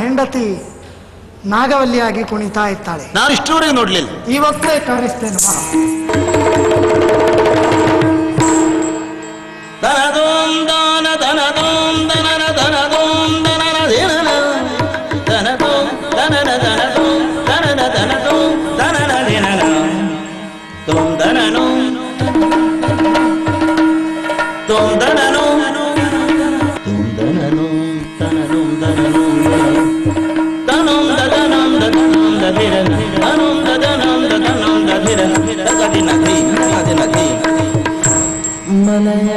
ಹೆಂಡತಿ ನಾಗವಲ್ಲಿಯಾಗಿ ಕುಣಿತಾ ಇದ್ದಾಳೆ. ನಾನು ಇಷ್ಟರವರೆಗೆ ನೋಡ್ಲಿಲ್ಲ, ಇವತ್ತೇ ಕಾಣಿಸ್ತೇನೆ. ಮಲಯ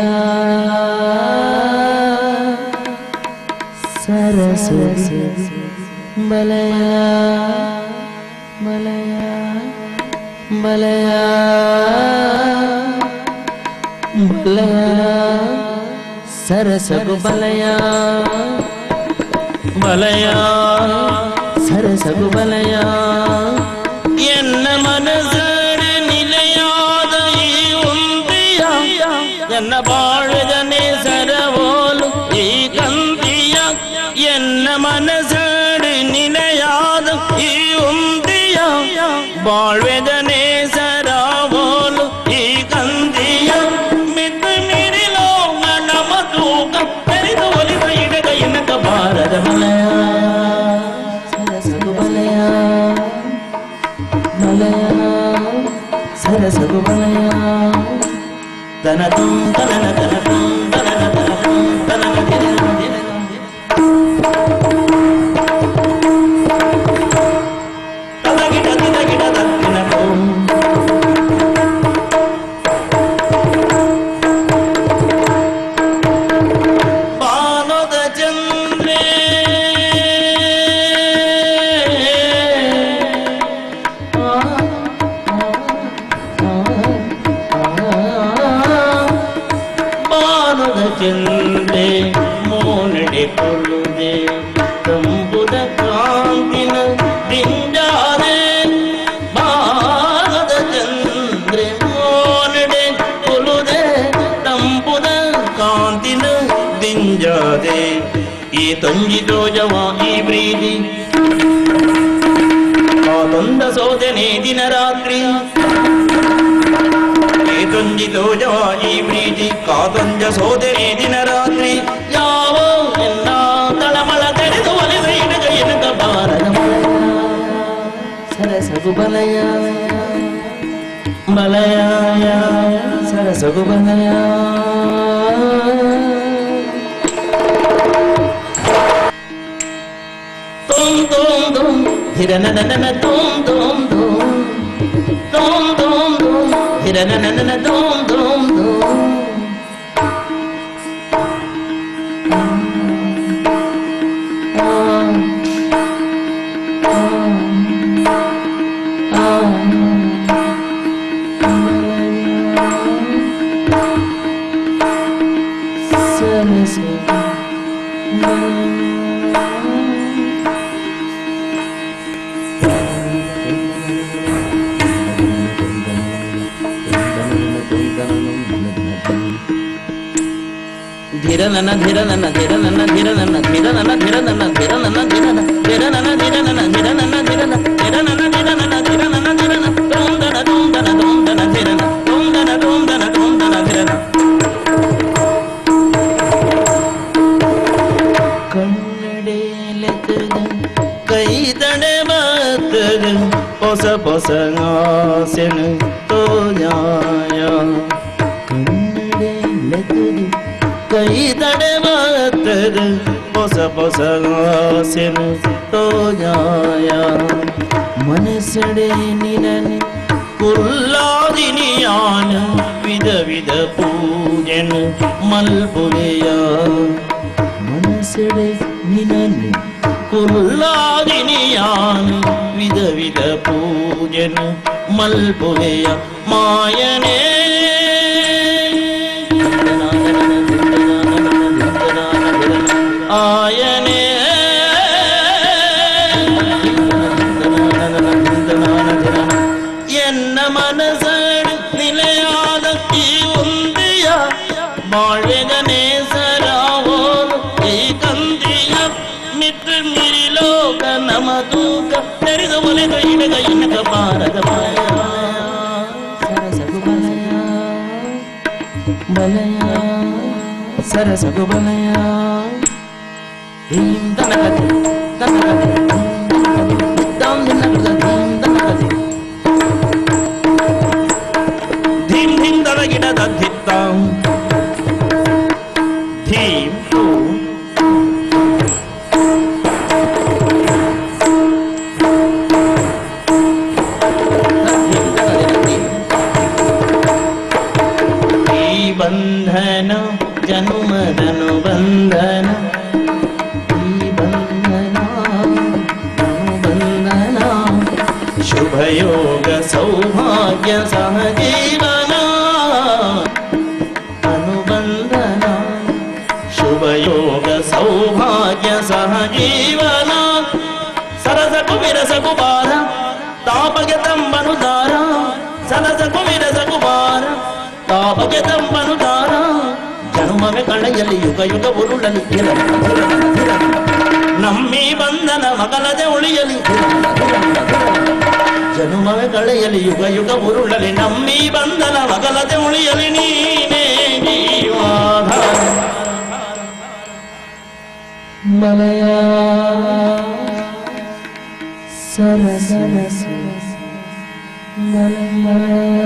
ಸರಸ್ವತಿ ಮಲಯ ಮಲಯ ಮಲಯ ಮಲಯ ಸರಸಗು ಬಲಯ ಬಲಯ ಸರಸಗು ಬಲಯ ಎನ್ನ ಮನಸರ ನಿಲೆಯಾದ ಈ ಉಂದಿಯ ಎನ್ನ ಬಾಳದನೆ ಸರವೋಲು ಈ ಕಂದಿಯ ಎನ್ನ ಮನಸರ ನಿಲೆಯಾದ ಈ ಉಂದಿಯ ಬಾಳ್ವೆದನೆ ಸರವೋಲು ಈ ಕಂದಿಯ ಮಿತ್ತು ಮಿರಿಲೋ ನನ್ನ ಮಧುಕ ತೆರೆದು ಒಲಿದ ಇಡಗ ಎನಕ ಬಾರದ ಮಲಯ ಸರಸಗು ಬಲಯ ಮಲಯ ಸರಸಗು ಬಲಯ ತನ ತುಂ ತನನ ತನ ತುಂ ತನನ ತನ ತುಂ ತನನ ದಿನ ದಿನ ತದಗಿಡ ದಿನಗಿಡ ದತ್ತಿನ ತುಂ ಬಾನದ ಚಂದ್ರೇ ಚಂದ್ರೆ ಮೋನಡೆ ಕೊಲ್ಲುದೆ ತಂಬುದ ಕಾಂತಿನ ದಿಂಜಾದೆ ಬಾರದ ಚಂದ್ರೆ ಮೋನಡೆ ಕೊಲ್ಲುದೆ ತಂಬುದ ಕಾಂತಿನ ದಿಂಜಾದೆ ಈ ತಂಜಿ ತೋಜವ ಈ ಪ್ರೀತಿ ಆ ತಂದ ಸೋದನೆ ದಿನ ರಾತ್ರಿ ತುಂಜಿ ತೋಜವ ಈ ಪ್ರೀತಿ ಕಾತಂಜ ಸೋದರಿ ದಿನ ರಾತ್ರಿ ಯಾವ ಎಲ್ಲ ತಳಮಳ ತೆರೆದು ಒಲಿದ ಇಡಗ ಎನಕ ಬಾರದ ಸರಸಗು ಬಲಯ ಬಲಯ ಸರಸಗು ಬಲಯ ತುಂ ತುಂ ತುಂ ಹಿರನನ ತುಂ ತುಂ ತುಂ ತುಂ ತುಂ ತುಂ ಹಿರನನ ತುಂ ತುಂ ತುಂ ಧಿರನನ ಧಿರನನ ಧಿರನನ ಧಿರನನ ಧಿರನನ ಧಿರನನ ಧಿರನನ ಧಿರನ ಧಿರನನ ಧಿರನನ ಧಿರನನ ಧಿರನ ಧಿರನನ ಧಿರನನ ಧಿರನನ ಧಿರನ ತುಂದನ ತುಂದನ ತುಂದನ ಧಿರನ ತುಂದನ ತುಂದನ ತುಂದನ ಧಿರನ ಕಣ್ಣಡೆಲೆತದ ಕೈ ತಡೆ ಬತ್ತದ ಹೊಸ ಹೊಸ ಆಸೆನ ತೋಜಾಯ ಕಣ್ಣಡೆಲೆತದ ಕೈ ತಡೆ ಬತ್ತದ ಹೊಸ ಹೊಸ ಆಸೆನ ತೋಜಾಯ ಮನಸಡೆ ನಿನನೆ ಕುಲ್ಲಾದಿನಿಯಾನ ವಿಧ ವಿಧ ಪೂಜನ ಮಲ್ಪುವೆಯ ಮನಸಡೆ ನಿನನೆ ಕುಲ್ಲಾದಿನಿಯಾನ ವಿಧ ವಿಧ ಪೂಜನ ಮಲ್ಪುವೆಯ ಮಾಯನೇ ಆಯನೇ ಎನ್ನ ಮನಸಡು ನಿಲೆಯಾದ ಈ ಉಂದಿಯ ಬಾಳ್ವೆಗನೆ ಸರಾವೋಲು ಈ ಕಂದಿಯ ಮಿತ್ರ ಮಿರಿಲೋ ಸರಸಗು ಬಲಯ ಧೀಂ ದನಕತೆ ದನಕತೆ ದಾಂ ದಿನಕದ ಧೀಂ ದನಕತೆ ಧೀಂ ಧೀಂ ದನಗಿಡದ ಧಿತ್ತಾಂ ಧೀಂ ತೂಂ ಬಂಧನ ಜನುಮದನು ಬಂಧನ ಈ ಬಂಧನ ಬಂಧನ ಶುಭಯೋಗ ಸೌಭಾಗ್ಯ ಸಹಜೀವನ ಅನುಬಂಧನ ಶುಭಯೋಗ ಸೌಭಾಗ್ಯ ಸಹಜೀವನ ಸರಸಕು ವಿರಸಕು ಬಾರ ತಾಪಗೆ ತಂಬನು ದಾರ ಸರಸಕು ವಿರಸಕು ಬಾರ ತಾಪಗೆ ತಂಬನು ದಾರ ಜನುಮವೆ ಕಳೆಯಲಿ ಯುಗ ಯುಗ ಉರುಳಲಿ ನಮ್ಮಿ ಬಂಧನ ಮಗಲದೆ ಉಳಿಯಲಿ ಜನುಮವೆ ಕಳೆಯಲಿ ಯುಗ ಯುಗ ಉರುಳಲಿ ನಮ್ಮಿ ಬಂಧನ ಮಗಲದೆ ಉಳಿಯಲಿ ನೀನೇ ಜೀವಾಧಾರ ಮಲಯ ಸರಸ ಮಲಯ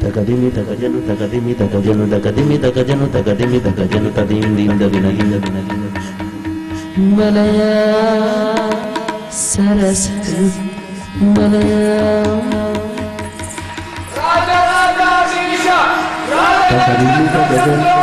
ತಗದಿಮಿ ತಗಜನು ತಗದಿಮಿ ತಗಜನು ತಗದಿಮಿ ತಗಜನು ತಗದಿಮಿ ತಗಜನು ತದಿಂದಿಂದ ವಿನಲಿಂದ ವಿನಲಿಂದ ಮಲಯ ಸರಸ ಮಲಯ ತಗದಿಮಿ ತಗಜನು